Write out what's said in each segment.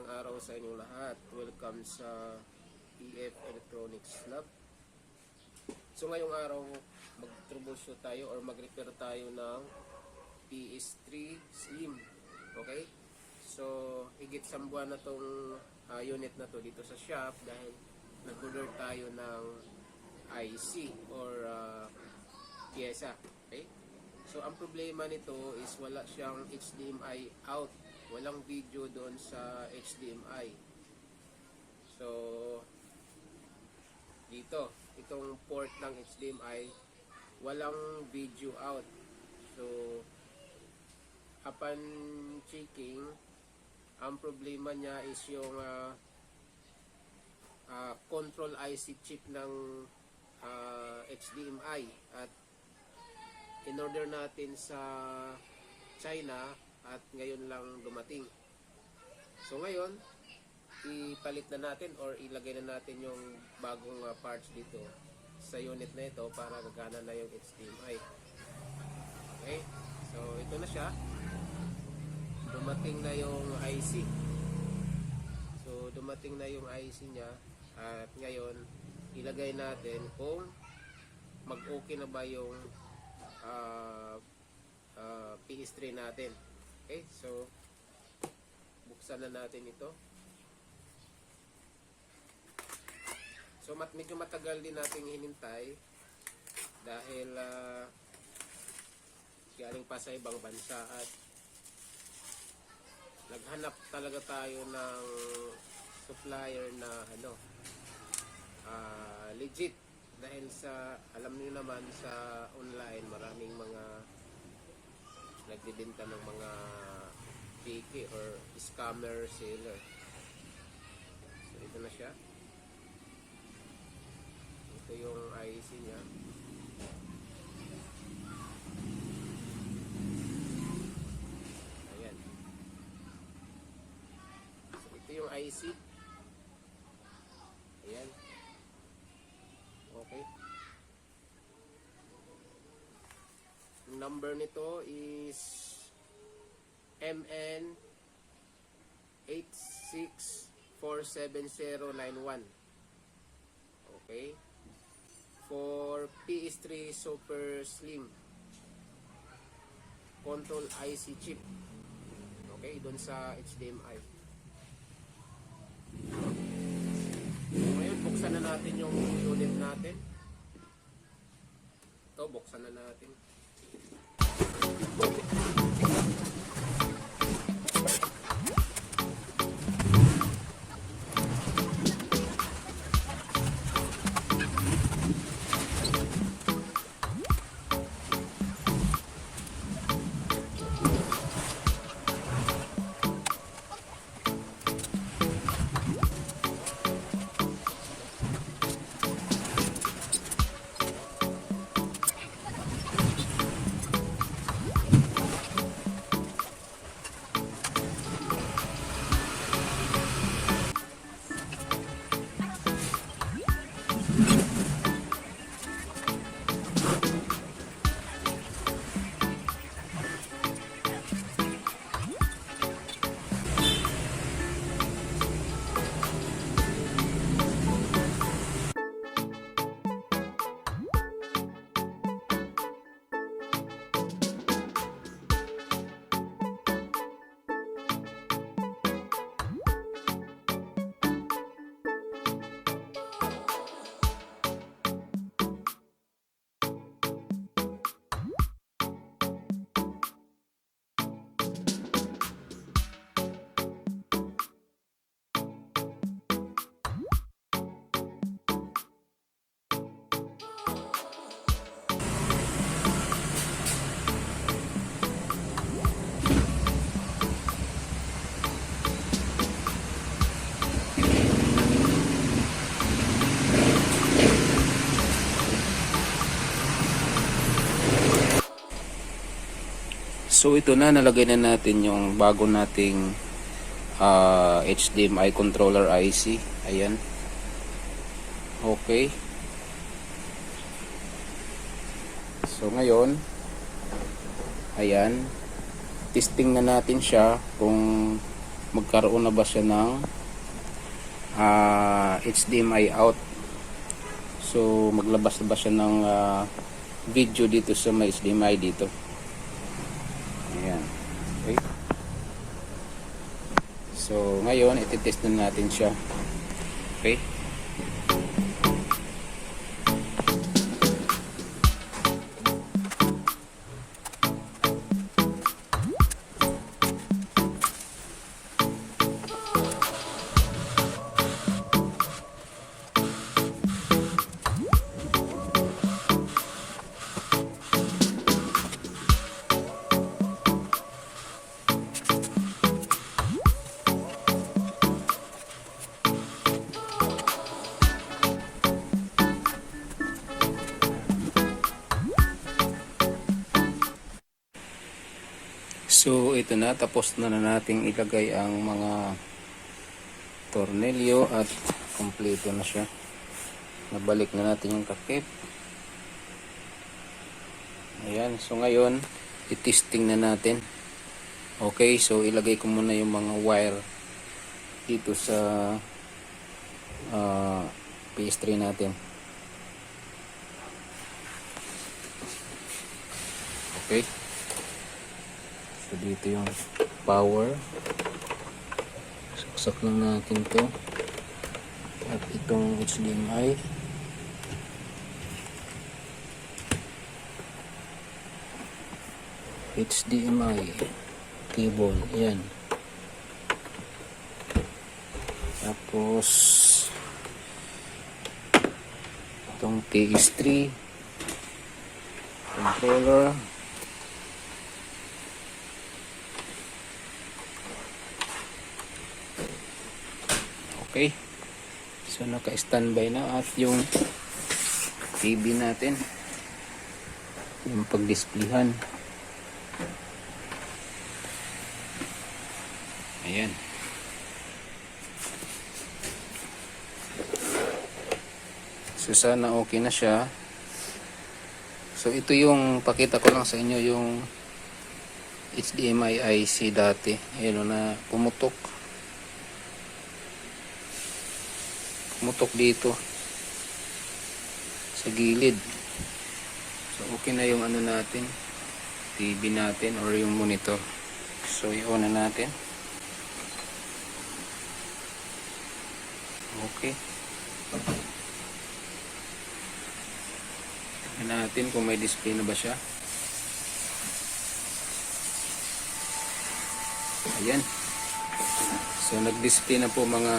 Magandang araw sa inyong lahat. Welcome sa PF Electronics Lab. So ngayong araw, mag-troubleshoot tayo or mag-repair tayo ng PS3 Slim. Okay? So, higit isang buwan na tong unit na to dito sa shop dahil nag-order tayo ng IC or pyesa. Okay? So, ang problema nito is wala siyang HDMI out. Walang video doon sa HDMI. So, dito, itong port ng HDMI, walang video out. So, upon checking, ang problema niya is yung control IC chip ng HDMI. At in-order natin sa China at ngayon lang dumating. So ngayon, ipalit na natin or ilagay na natin yung bagong parts dito sa unit na ito para gagana na yung HDMI. Okay? So ito na siya. Dumating na yung IC. So dumating na yung IC niya at ngayon ilagay natin kung mag-okay na ba yung PS3 natin. Okay, so buksan na natin ito. So medyo matagal din nating hinintay dahil galing pa sa ibang bansa at naghanap talaga tayo ng supplier na legit dahil sa alam niyo naman sa online maraming mga nagbibenta ng mga fake or scammer seller. So ito na siya. Ito yung IC niya. Ayan. So ito yung IC. Ayan. Okay. Number nito is MN 8647091. Okay. For PS3 Super Slim control IC chip. Okay, doon sa HDMI. Ngayon, buksan na natin yung unit natin. Ito, buksan na natin. So ito na, nalagay na natin yung bago nating HDMI controller IC. Ayan. Okay. So ngayon, ayan, testing na natin siya kung magkaroon na ba siya ng HDMI out. So maglabas na ba siya ng video dito sa may HDMI dito. Ayan. Okay. So ngayon ititest na natin siya. Okay. So ito na, tapos na nating ilagay ang mga tornilyo at kompleto na siya. Nabalik na natin yung takip. Ayan, so ngayon i-testing na natin. Okay, so ilagay ko muna yung mga wire dito sa PS3 natin. Okay. So dito yung power, saksak lang natin to, at itong HDMI, cable, yan. Tapos itong PS3 controller. Okay, so naka-standby na, at yung TV natin, yung pag-displayhan. Ayan. So sana okay na siya. So ito yung pakita ko lang sa inyo, yung HDMI IC dati. Ayan na, pumutok dito sa gilid. So okay na yung ano natin, TV natin or yung monitor. So i-on na natin. Okay, tingnan natin kung may display na ba siya. Ayan, so nag-display na po mga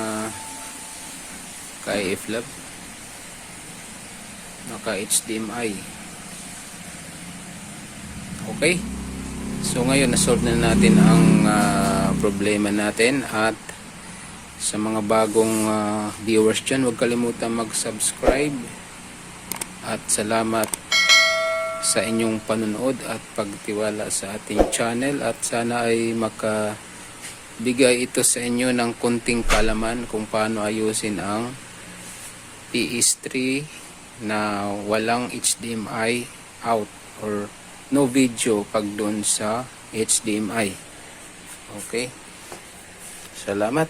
ka-AF Lab, naka-HDMI. Okay, so ngayon na-solve na natin ang problema natin. At sa mga bagong viewers dyan, huwag kalimutan mag-subscribe, at salamat sa inyong panonood at pagtiwala sa ating channel, at sana ay makabigay ito sa inyo ng konting kaalaman kung paano ayusin ang PS3 na walang HDMI out or no video pag doon sa HDMI. Okay, salamat.